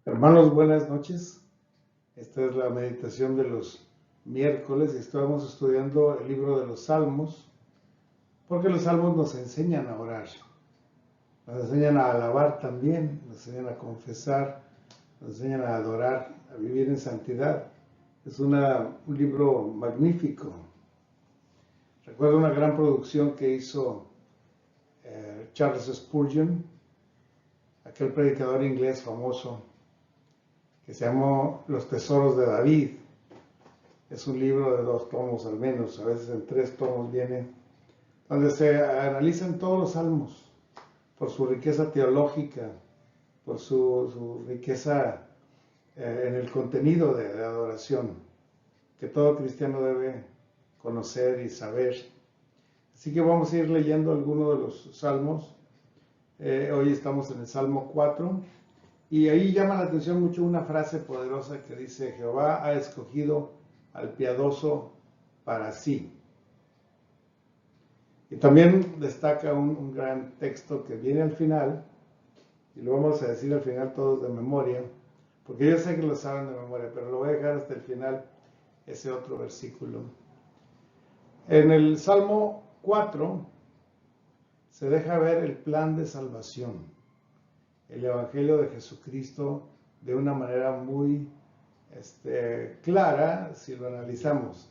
Hermanos, buenas noches. Esta es la meditación de los miércoles y estamos estudiando el libro de los Salmos, porque los Salmos nos enseñan a orar, nos enseñan a alabar también, nos enseñan a confesar, nos enseñan a adorar, a vivir en santidad. Es un libro magnífico. Recuerdo una gran producción que hizo Charles Spurgeon, aquel predicador inglés famoso, que se llamó Los Tesoros de David. Es un libro de 2 tomos al menos, a veces en 3 tomos viene, donde se analizan todos los salmos por su riqueza teológica, por su riqueza en el contenido de adoración, que todo cristiano debe conocer y saber. Así que vamos a ir leyendo algunos de los salmos. Hoy estamos en el Salmo 4. Y ahí llama la atención mucho una frase poderosa que dice: Jehová ha escogido al piadoso para sí. Y también destaca un gran texto que viene al final, y lo vamos a decir al final todos de memoria, porque yo sé que lo saben de memoria, pero lo voy a dejar hasta el final, ese otro versículo. En el Salmo 4 se deja ver el plan de salvación, el Evangelio de Jesucristo, de una manera muy clara si lo analizamos.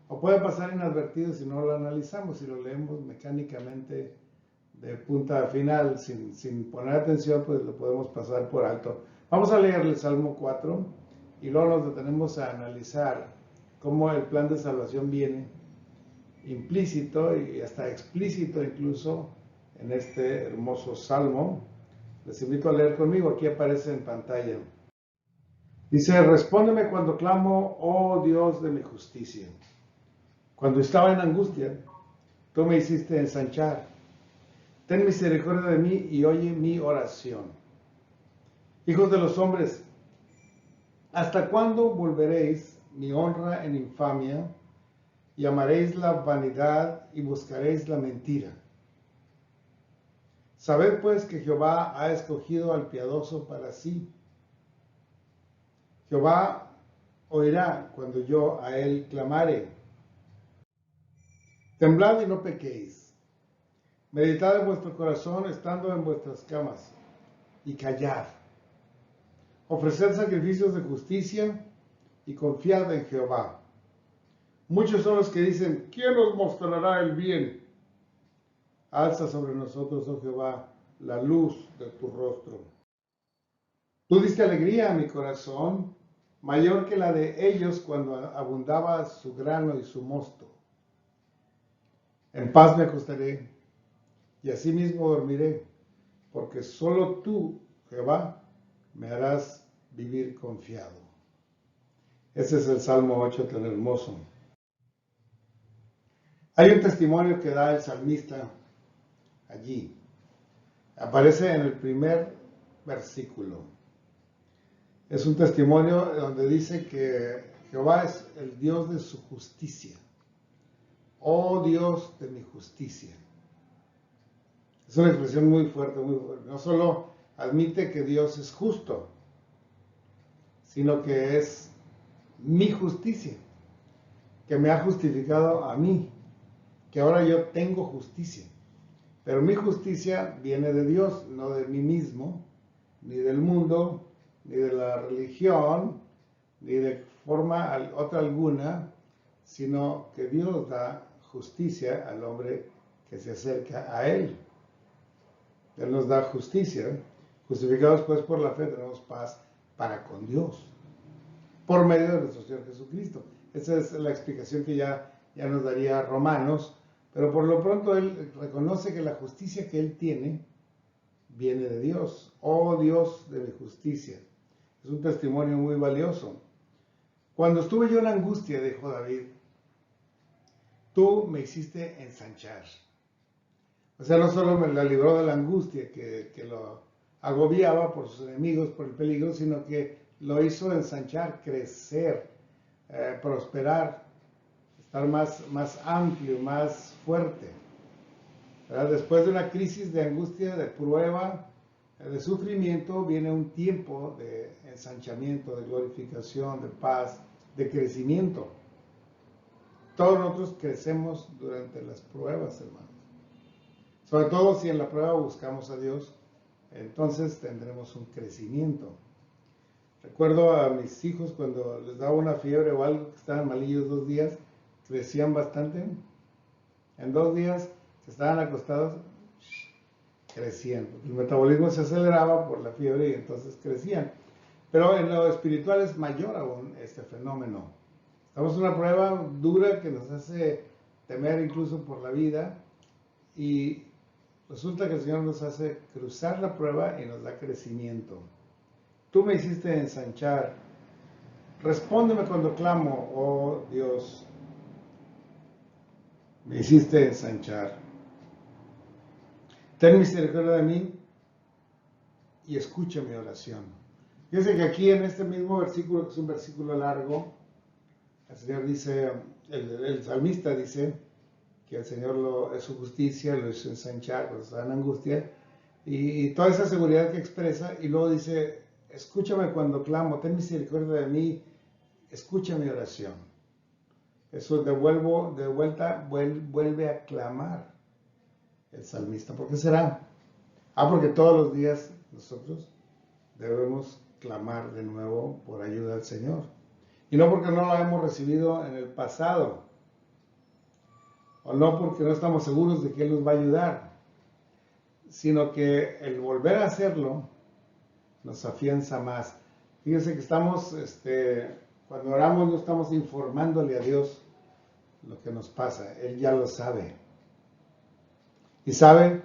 O puede pasar inadvertido si no lo analizamos, si lo leemos mecánicamente de punta a final, sin poner atención, pues lo podemos pasar por alto. Vamos a leer el Salmo 4 y luego nos detenemos a analizar cómo el plan de salvación viene implícito y hasta explícito incluso en este hermoso salmo. Les invito a leer conmigo, aquí aparece en pantalla. Dice: respóndeme cuando clamo, oh Dios de mi justicia. Cuando estaba en angustia, tú me hiciste ensanchar. Ten misericordia de mí y oye mi oración. Hijos de los hombres, ¿hasta cuándo volveréis mi honra en infamia y amaréis la vanidad y buscaréis la mentira? Sabed pues que Jehová ha escogido al piadoso para sí. Jehová oirá cuando yo a él clamare. Temblad y no pequéis. Meditad en vuestro corazón estando en vuestras camas, y callad. Ofreced sacrificios de justicia y confiad en Jehová. Muchos son los que dicen: ¿quién nos mostrará el bien? Alza sobre nosotros, oh Jehová, la luz de tu rostro. Tú diste alegría a mi corazón, mayor que la de ellos cuando abundaba su grano y su mosto. En paz me acostaré y asimismo dormiré, porque solo tú, Jehová, me harás vivir confiado. Ese es el Salmo 8 tan hermoso. Hay un testimonio que da el salmista allí. Aparece en el primer versículo. Es un testimonio donde dice que Jehová es el Dios de su justicia. Oh Dios de mi justicia. Es una expresión muy fuerte, muy fuerte. No solo admite que Dios es justo, sino que es mi justicia, que me ha justificado a mí, que ahora yo tengo justicia. Pero mi justicia viene de Dios, no de mí mismo, ni del mundo, ni de la religión, ni de forma otra alguna, sino que Dios da justicia al hombre que se acerca a Él. Él nos da justicia. Justificados pues por la fe tenemos paz para con Dios, por medio de nuestro Señor Jesucristo. Esa es la explicación que ya nos daría Romanos, pero por lo pronto Él reconoce que la justicia que Él tiene viene de Dios. Oh Dios de mi justicia. Es un testimonio muy valioso. Cuando estuve yo en angustia, dijo David, tú me hiciste ensanchar. O sea, no solo me la libró de la angustia que lo agobiaba por sus enemigos, por el peligro, sino que lo hizo ensanchar, crecer, prosperar, estar más amplio, más fuerte. ¿Verdad? Después de una crisis de angustia, de prueba, de sufrimiento viene un tiempo de ensanchamiento, de glorificación, de paz, de crecimiento. Todos nosotros crecemos durante las pruebas, hermanos. Sobre todo si en la prueba buscamos a Dios, entonces tendremos un crecimiento. Recuerdo a mis hijos cuando les daba una fiebre o algo, que estaban malillos 2 días, crecían bastante. En 2 días, si estaban acostados, crecían. El metabolismo se aceleraba por la fiebre y entonces crecían. Pero en lo espiritual es mayor aún este fenómeno. Estamos en una prueba dura que nos hace temer incluso por la vida, y resulta que el Señor nos hace cruzar la prueba y nos da crecimiento. Tú me hiciste ensanchar. Respóndeme cuando clamo, oh Dios. Me hiciste ensanchar. Ten misericordia de mí y escucha mi oración. Fíjense que aquí en este mismo versículo, que es un versículo largo, el Señor dice, el salmista dice que el Señor es su justicia, lo hizo ensanchar cuando estaba en angustia, y toda esa seguridad que expresa, y luego dice, escúchame cuando clamo, ten misericordia de mí, escucha mi oración. Eso de vuelta, vuelve a clamar el salmista. ¿Por qué será? Porque todos los días nosotros debemos clamar de nuevo por ayuda al Señor. Y no porque no la hemos recibido en el pasado, o no porque no estamos seguros de que Él nos va a ayudar, sino que el volver a hacerlo nos afianza más. Fíjense que estamos, cuando oramos no estamos informándole a Dios lo que nos pasa, Él ya lo sabe. Y sabe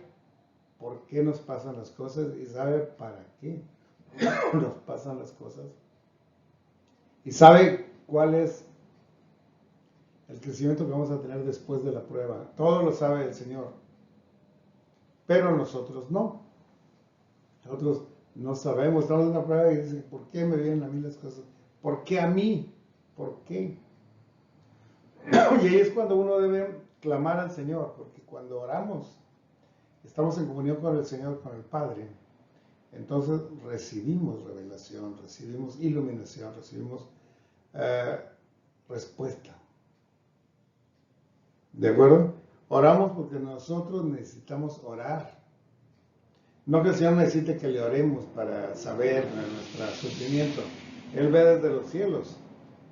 por qué nos pasan las cosas y sabe para qué nos pasan las cosas. Y sabe cuál es el crecimiento que vamos a tener después de la prueba. Todo lo sabe el Señor, pero nosotros no. Nosotros no sabemos, estamos en una prueba y dicen, ¿por qué me vienen a mí las cosas? ¿Por qué a mí? ¿Por qué? Y ahí es cuando uno debe clamar al Señor, porque cuando oramos, estamos en comunión con el Señor, con el Padre, entonces recibimos revelación, recibimos iluminación, recibimos respuesta. ¿De acuerdo? Oramos porque nosotros necesitamos orar. No que el Señor necesite que le oremos para saber nuestro sufrimiento. Él ve desde los cielos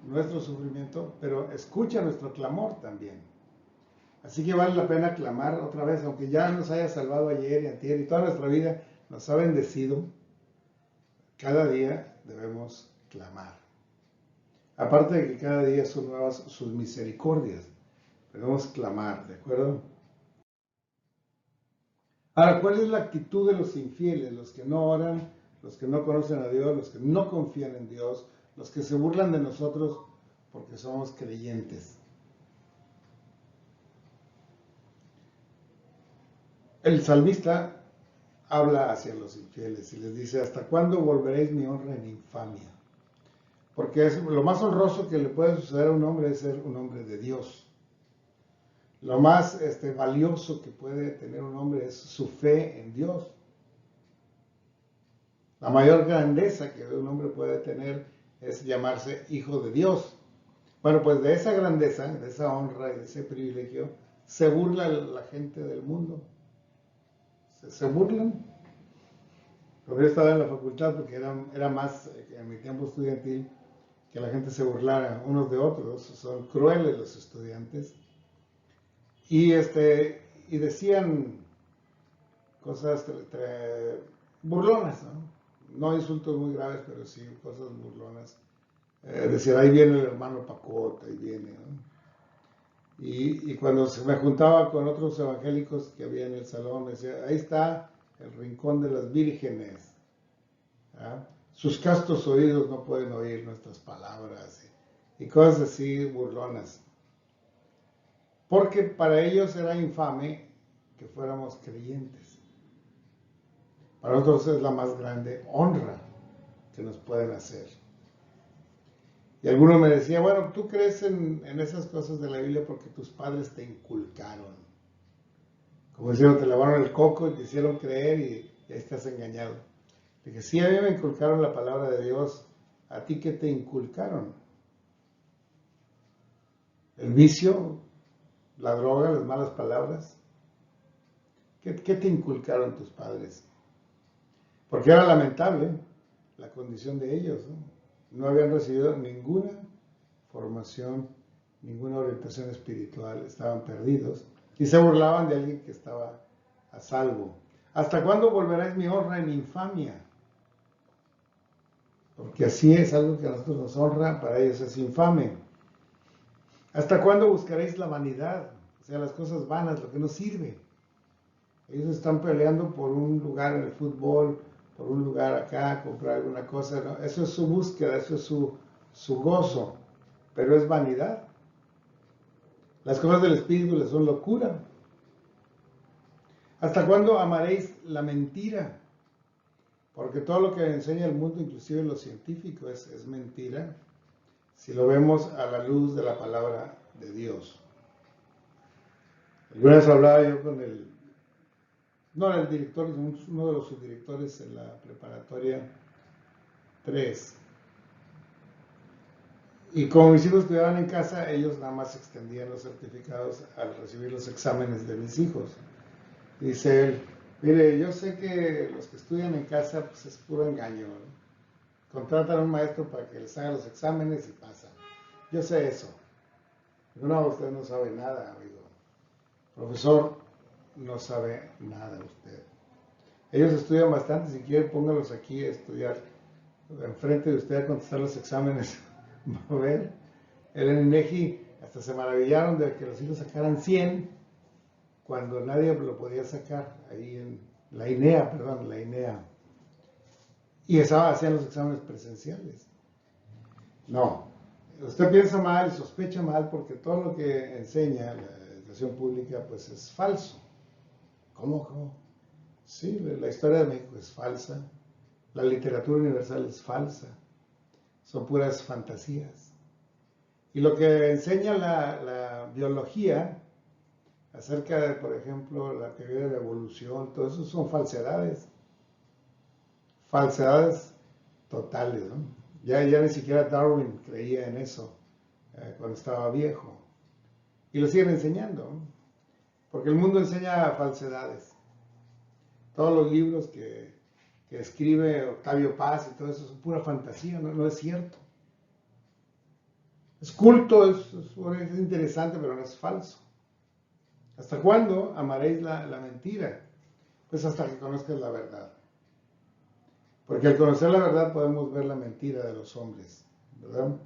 nuestro sufrimiento, pero escucha nuestro clamor también. Así que vale la pena clamar otra vez, aunque ya nos haya salvado ayer y antier y toda nuestra vida nos ha bendecido. Cada día debemos clamar. Aparte de que cada día son nuevas sus misericordias, debemos clamar, ¿de acuerdo? Ahora, ¿cuál es la actitud de los infieles, los que no oran, los que no conocen a Dios, los que no confían en Dios, los que se burlan de nosotros porque somos creyentes? El salmista habla hacia los infieles y les dice, ¿hasta cuándo volveréis mi honra en infamia? Porque es lo más honroso que le puede suceder a un hombre es ser un hombre de Dios. Lo más valioso que puede tener un hombre es su fe en Dios. La mayor grandeza que un hombre puede tener es llamarse hijo de Dios. Bueno, pues de esa grandeza, de esa honra y de ese privilegio, se burla la gente del mundo. Se burlan. Cuando yo estaba en la facultad, porque era más en mi tiempo estudiantil, que la gente se burlara unos de otros. Son crueles los estudiantes. Y decían cosas burlonas, ¿no? No insultos muy graves, pero sí cosas burlonas. Decían, ahí viene el hermano Pacota, ahí viene, ¿no? Y cuando se me juntaba con otros evangélicos que había en el salón, me decía, ahí está el rincón de las vírgenes. ¿Ah? Sus castos oídos no pueden oír nuestras palabras. Y cosas así burlonas. Porque para ellos era infame que fuéramos creyentes. Para nosotros es la más grande honra que nos pueden hacer. Y alguno me decía, bueno, tú crees en esas cosas de la Biblia porque tus padres te inculcaron. Como decían, te lavaron el coco y te hicieron creer y ahí estás engañado. De que si a mí me inculcaron la palabra de Dios, ¿a ti qué te inculcaron? ¿El vicio? ¿La droga? ¿Las malas palabras? ¿Qué te inculcaron tus padres? Porque era lamentable la condición de ellos, ¿no? No habían recibido ninguna formación, ninguna orientación espiritual, estaban perdidos y se burlaban de alguien que estaba a salvo. ¿Hasta cuándo volveráis mi honra en infamia? Porque así es, algo que a nosotros nos honra, para ellos es infame. ¿Hasta cuándo buscaréis la vanidad? O sea, las cosas vanas, lo que no sirve. Ellos están peleando por un lugar en el fútbol, por un lugar acá, comprar alguna cosa, ¿no? Eso es su búsqueda, eso es su gozo, pero es vanidad. Las cosas del Espíritu les son locura. ¿Hasta cuándo amaréis la mentira? Porque todo lo que enseña el mundo, inclusive lo científico, es mentira, si lo vemos a la luz de la palabra de Dios. Alguna vez hablaba yo con el director, uno de los subdirectores en la preparatoria 3. Y como mis hijos estudiaban en casa, ellos nada más extendían los certificados al recibir los exámenes de mis hijos. Dice él, mire, yo sé que los que estudian en casa pues es puro engaño, ¿no? Contratan a un maestro para que les haga los exámenes y pasan. Yo sé eso. No, usted no sabe nada, amigo. Profesor, no sabe nada usted. Ellos estudian bastante, si quiere póngalos aquí a estudiar enfrente de usted a contestar los exámenes. Va a ver, el INEGI hasta se maravillaron de que los hijos sacaran 100 cuando nadie lo podía sacar, ahí en la INEA. Y hacían los exámenes presenciales. No, usted piensa mal, sospecha mal, porque todo lo que enseña la educación pública pues es falso. ¿Cómo? Sí, la historia de México es falsa, la literatura universal es falsa, son puras fantasías. Y lo que enseña la biología acerca de, por ejemplo, la teoría de la evolución, todo eso son falsedades totales, ¿no? Ya ni siquiera Darwin creía en eso cuando estaba viejo. Y lo siguen enseñando, ¿no? Porque el mundo enseña falsedades. Todos los libros que escribe Octavio Paz y todo eso son pura fantasía, no es cierto. Es culto, es interesante, pero no es falso. ¿Hasta cuándo amaréis la mentira? Pues hasta que conozcas la verdad. Porque al conocer la verdad podemos ver la mentira de los hombres, ¿verdad?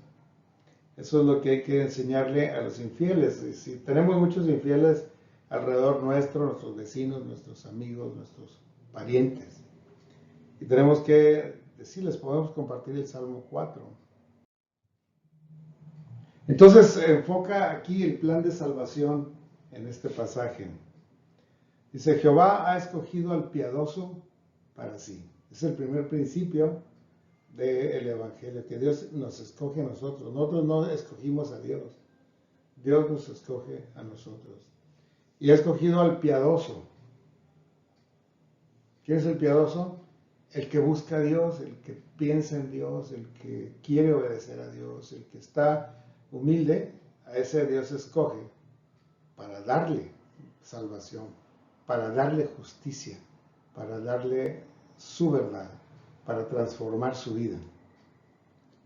Eso es lo que hay que enseñarle a los infieles. Y si tenemos muchos infieles alrededor nuestro, nuestros vecinos, nuestros amigos, nuestros parientes, y tenemos que decirles, podemos compartir el Salmo 4. Entonces enfoca aquí el plan de salvación en este pasaje. Dice, Jehová ha escogido al piadoso para sí. Es el primer principio del Evangelio, que Dios nos escoge a nosotros. Nosotros no escogimos a Dios. Dios nos escoge a nosotros. Y ha escogido al piadoso. ¿Quién es el piadoso? El que busca a Dios, el que piensa en Dios, el que quiere obedecer a Dios, el que está humilde, a ese Dios escoge para darle salvación, para darle justicia, para darle su verdad, para transformar su vida.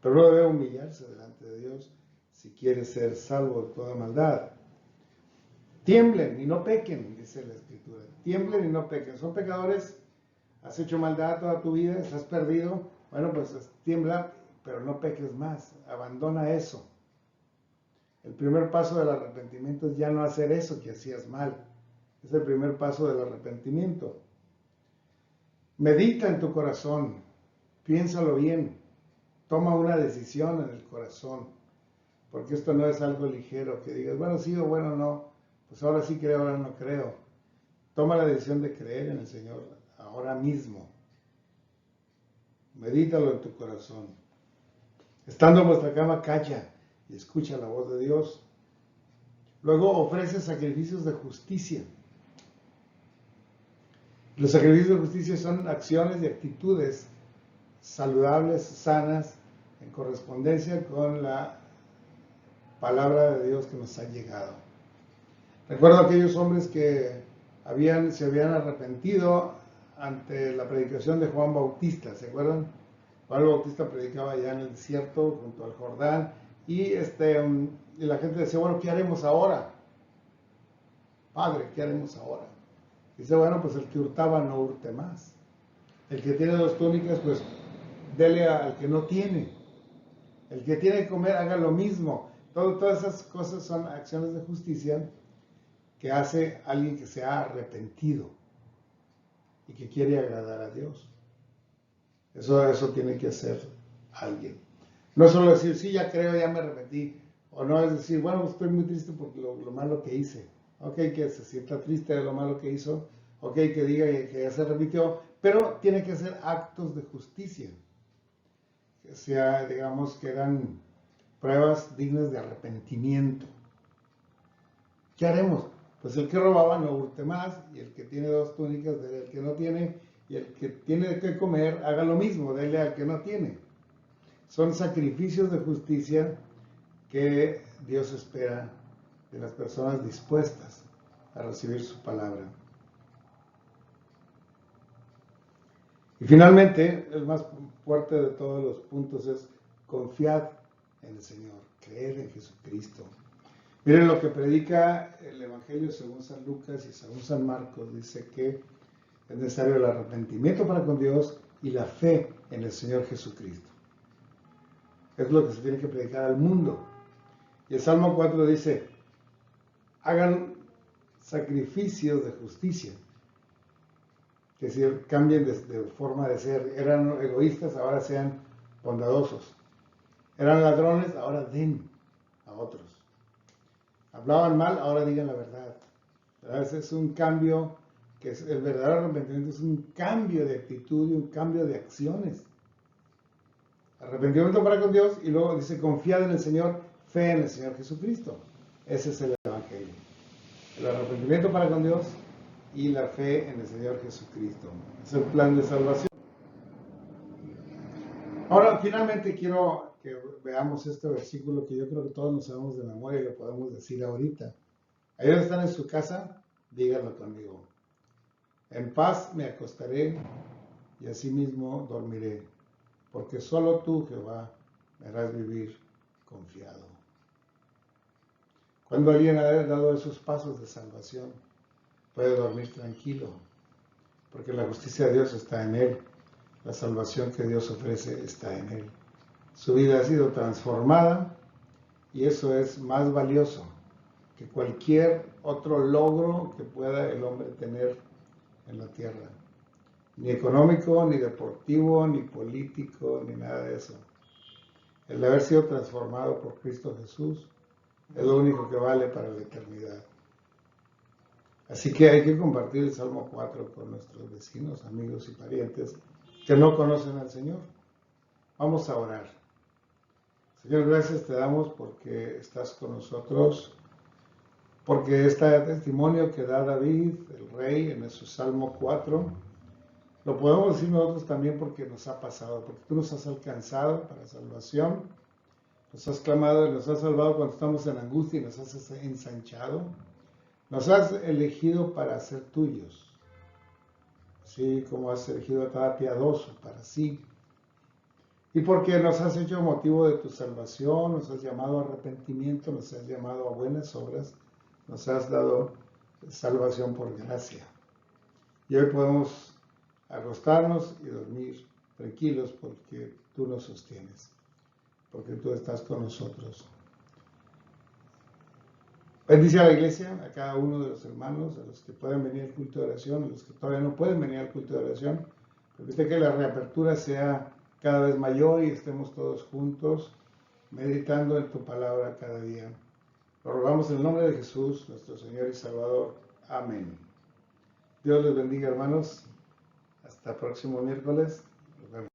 Pero no debe humillarse delante de Dios si quiere ser salvo de toda maldad. Tiemblen y no pequen, dice la Escritura. Tiemblen y no pequen. Son pecadores, has hecho maldad toda tu vida, estás perdido. Bueno, pues tiembla, pero no peques más. Abandona eso. El primer paso del arrepentimiento es ya no hacer eso que hacías mal. Es el primer paso del arrepentimiento. Medita en tu corazón, piénsalo bien, toma una decisión en el corazón, porque esto no es algo ligero, que digas, bueno, sí o bueno, no, pues ahora sí creo, ahora no creo. Toma la decisión de creer en el Señor ahora mismo. Medítalo en tu corazón. Estando en vuestra cama, calla y escucha la voz de Dios. Luego ofrece sacrificios de justicia. Los sacrificios de justicia son acciones y actitudes saludables, sanas, en correspondencia con la palabra de Dios que nos ha llegado. Recuerdo aquellos hombres que se habían arrepentido ante la predicación de Juan Bautista, ¿se acuerdan? Juan Bautista predicaba allá en el desierto, junto al Jordán, y la gente decía, bueno, ¿qué haremos ahora? Padre, ¿qué haremos ahora? Dice, bueno, pues el que hurtaba no hurte más. El que tiene 2 túnicas, pues dele al que no tiene. El que tiene que comer, haga lo mismo. Todas esas cosas son acciones de justicia que hace alguien que se ha arrepentido y que quiere agradar a Dios. Eso tiene que hacer alguien. No solo decir, sí, ya creo, ya me arrepentí. O no es decir, bueno, estoy muy triste por lo malo que hice. Ok, que se sienta triste de lo malo que hizo. Ok, que diga que ya se arrepintió. Pero tiene que hacer actos de justicia. Que sea, digamos, que eran pruebas dignas de arrepentimiento. ¿Qué haremos? Pues el que robaba no hurte más, y el que tiene 2 túnicas, dele al que no tiene, y el que tiene que comer, haga lo mismo, dele al que no tiene. Son sacrificios de justicia que Dios espera de las personas dispuestas a recibir su palabra. Y finalmente, el más fuerte de todos los puntos es confiad en el Señor, creer en Jesucristo. Miren lo que predica el Evangelio según San Lucas y según San Marcos. Dice que es necesario el arrepentimiento para con Dios y la fe en el Señor Jesucristo. Es lo que se tiene que predicar al mundo. Y el Salmo 4 dice, hagan sacrificios de justicia. Es decir, cambien de forma de ser. Eran egoístas, ahora sean bondadosos. Eran ladrones, ahora den a otros. Hablaban mal, ahora digan la verdad. Ese es un cambio, que es el verdadero arrepentimiento, es un cambio de actitud y un cambio de acciones. Arrepentimiento para con Dios y luego dice confiad en el Señor, fe en el Señor Jesucristo. Ese es el Evangelio. El arrepentimiento para con Dios y la fe en el Señor Jesucristo. Es el plan de salvación. Ahora, finalmente quiero que veamos este versículo que yo creo que todos nos sabemos de memoria y lo podemos decir ahorita. Ayer están en su casa, díganlo conmigo. En paz me acostaré y asimismo dormiré, porque solo tú, Jehová, me harás vivir confiado. Cuando alguien ha dado esos pasos de salvación, puede dormir tranquilo, porque la justicia de Dios está en él, la salvación que Dios ofrece está en él. Su vida ha sido transformada y eso es más valioso que cualquier otro logro que pueda el hombre tener en la tierra. Ni económico, ni deportivo, ni político, ni nada de eso. El haber sido transformado por Cristo Jesús es lo único que vale para la eternidad. Así que hay que compartir el Salmo 4 con nuestros vecinos, amigos y parientes que no conocen al Señor. Vamos a orar. Señor, gracias te damos porque estás con nosotros, porque este testimonio que da David, el rey, en su Salmo 4, lo podemos decir nosotros también porque nos ha pasado, porque tú nos has alcanzado para salvación, nos has clamado y nos has salvado cuando estamos en angustia y nos has ensanchado, nos has elegido para ser tuyos, así como has elegido a cada piadoso para sí. Y porque nos has hecho motivo de tu salvación, nos has llamado a arrepentimiento, nos has llamado a buenas obras, nos has dado salvación por gracia. Y hoy podemos acostarnos y dormir tranquilos porque tú nos sostienes, porque tú estás con nosotros. Bendice a la iglesia, a cada uno de los hermanos, a los que pueden venir al culto de oración, a los que todavía no pueden venir al culto de oración. Permite que la reapertura sea cada vez mayor y estemos todos juntos meditando en tu palabra cada día. Lo rogamos en el nombre de Jesús, nuestro Señor y Salvador. Amén. Dios les bendiga, hermanos. Hasta el próximo miércoles.